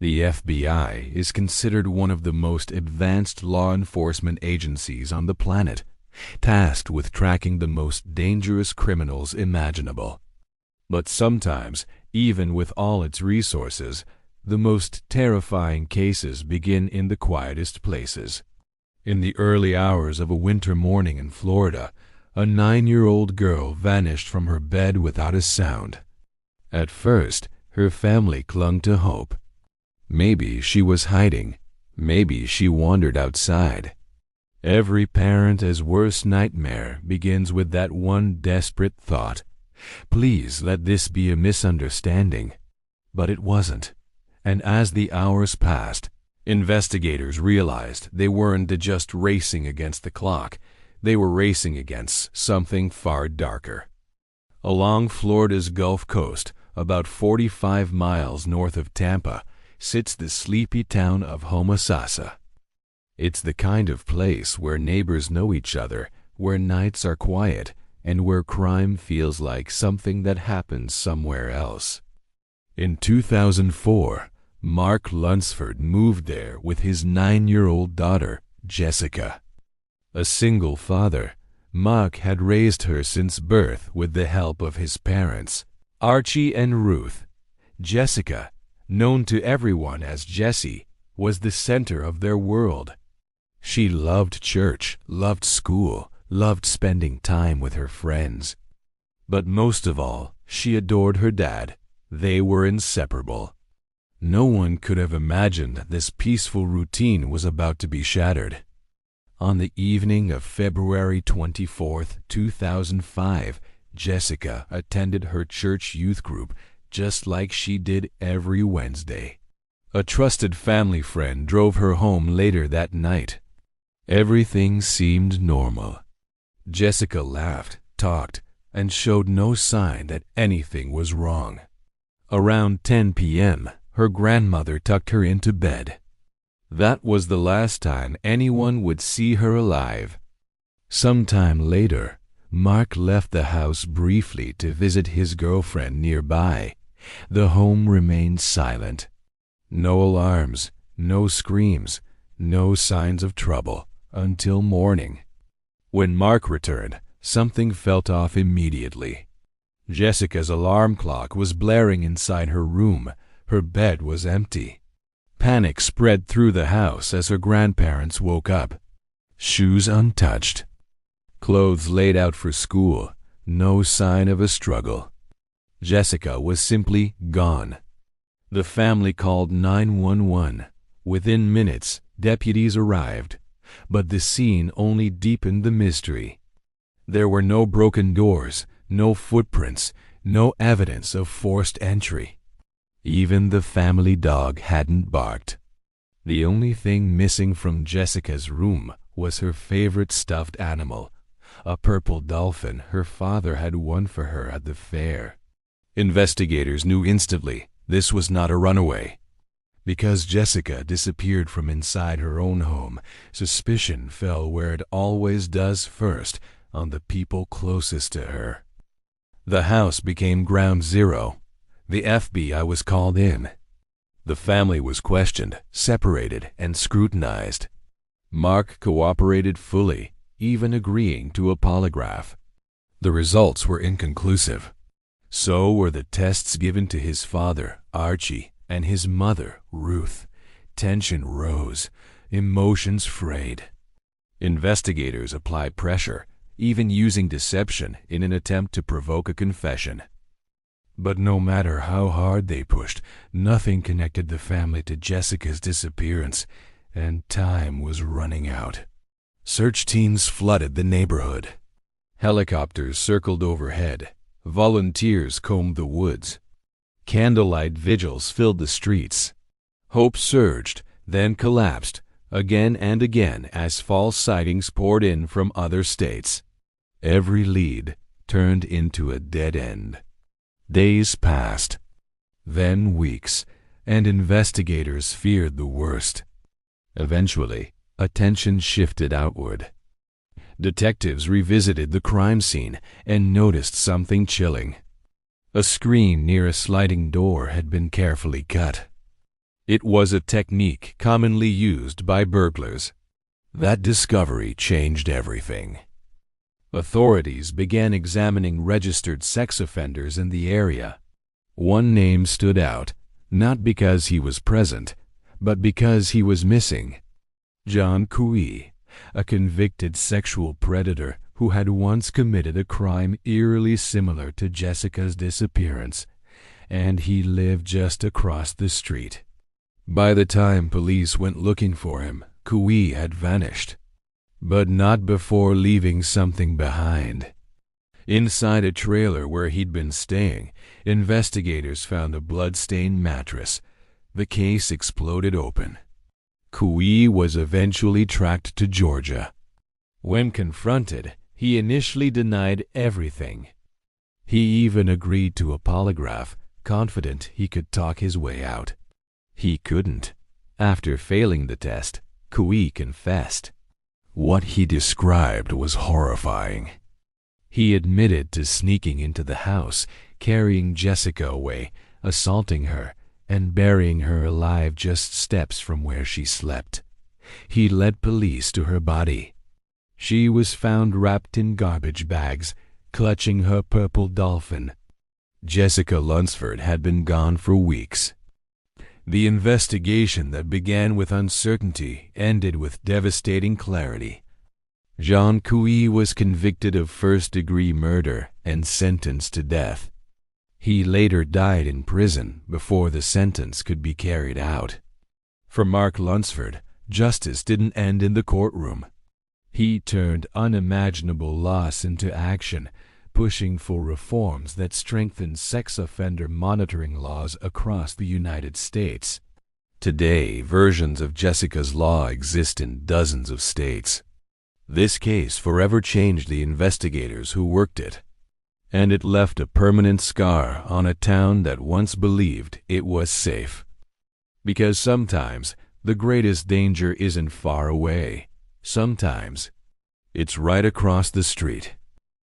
The FBI is considered one of the most advanced law enforcement agencies on the planet, tasked with tracking the most dangerous criminals imaginable. But sometimes, even with all its resources, the most terrifying cases begin in the quietest places. In the early hours of a winter morning in Florida, a 9-year-old girl vanished from her bed without a sound. At first, her family clung to hope. Maybe she was hiding. Maybe she wandered outside. Every parent's worst nightmare begins with that one desperate thought. Please let this be a misunderstanding. But it wasn't. And as the hours passed, investigators realized they weren't just racing against the clock. They were racing against something far darker. Along Florida's Gulf Coast, about 45 miles north of Tampa, sits the sleepy town of Homosassa. It's the kind of place where neighbors know each other, where nights are quiet, and where crime feels like something that happens somewhere else. In 2004, Mark Lunsford moved there with his 9-year-old daughter, Jessica. A single father, Mark had raised her since birth with the help of his parents, Archie and Ruth. Jessica, known to everyone as Jessie, was the center of their world. She loved church, loved school, loved spending time with her friends. But most of all, she adored her dad. They were inseparable. No one could have imagined this peaceful routine was about to be shattered. On the evening of February 24, 2005, Jessica attended her church youth group just like she did every Wednesday. A trusted family friend drove her home later that night. Everything seemed normal. Jessica laughed, talked, and showed no sign that anything was wrong. Around 10 p.m., her grandmother tucked her into bed. That was the last time anyone would see her alive. Sometime later, Mark left the house briefly to visit his girlfriend nearby. The home remained silent. No alarms, no screams, no signs of trouble until morning. When Mark returned, something felt off immediately. Jessica's alarm clock was blaring inside her room. Her bed was empty. Panic spread through the house as her grandparents woke up. Shoes untouched. Clothes laid out for school. No sign of a struggle. Jessica was simply gone. The family called 911. Within minutes, deputies arrived, but the scene only deepened the mystery. There were no broken doors, no footprints, no evidence of forced entry. Even the family dog hadn't barked. The only thing missing from Jessica's room was her favorite stuffed animal, a purple dolphin her father had won for her at the fair. Investigators knew instantly this was not a runaway. Because Jessica disappeared from inside her own home, suspicion fell where it always does first, on the people closest to her. The house became ground zero. The FBI was called in. The family was questioned, separated, and scrutinized. Mark cooperated fully, even agreeing to a polygraph. The results were inconclusive. So were the tests given to his father, Archie, and his mother, Ruth. Tension rose, emotions frayed. Investigators applied pressure, even using deception in an attempt to provoke a confession. But no matter how hard they pushed, nothing connected the family to Jessica's disappearance, and time was running out. Search teams flooded the neighborhood. Helicopters circled overhead. Volunteers combed the woods. Candlelight vigils filled the streets. Hope surged, then collapsed, again and again as false sightings poured in from other states. Every lead turned into a dead end. Days passed, then weeks, and investigators feared the worst. Eventually, attention shifted outward. Detectives revisited the crime scene and noticed something chilling. A screen near a sliding door had been carefully cut. It was a technique commonly used by burglars. That discovery changed everything. Authorities began examining registered sex offenders in the area. One name stood out, not because he was present, but because he was missing. John Cui, a convicted sexual predator who had once committed a crime eerily similar to Jessica's disappearance, and he lived just across the street. By the time police went looking for him, Cui had vanished. But not before leaving something behind. Inside a trailer where he'd been staying, investigators found a blood-stained mattress. The case exploded open. Cui was eventually tracked to Georgia. When confronted, he initially denied everything. He even agreed to a polygraph, confident he could talk his way out. He couldn't. After failing the test, Cui confessed. What he described was horrifying. He admitted to sneaking into the house, carrying Jessica away, assaulting her, and burying her alive just steps from where she slept. He led police to her body. She was found wrapped in garbage bags, clutching her purple dolphin. Jessica Lunsford had been gone for weeks. The investigation that began with uncertainty ended with devastating clarity. Jean Cui was convicted of first-degree murder and sentenced to death. He later died in prison before the sentence could be carried out. For Mark Lunsford, justice didn't end in the courtroom. He turned unimaginable loss into action, pushing for reforms that strengthened sex offender monitoring laws across the United States. Today, versions of Jessica's Law exist in dozens of states. This case forever changed the investigators who worked it, and it left a permanent scar on a town that once believed it was safe. Because sometimes the greatest danger isn't far away. Sometimes it's right across the street.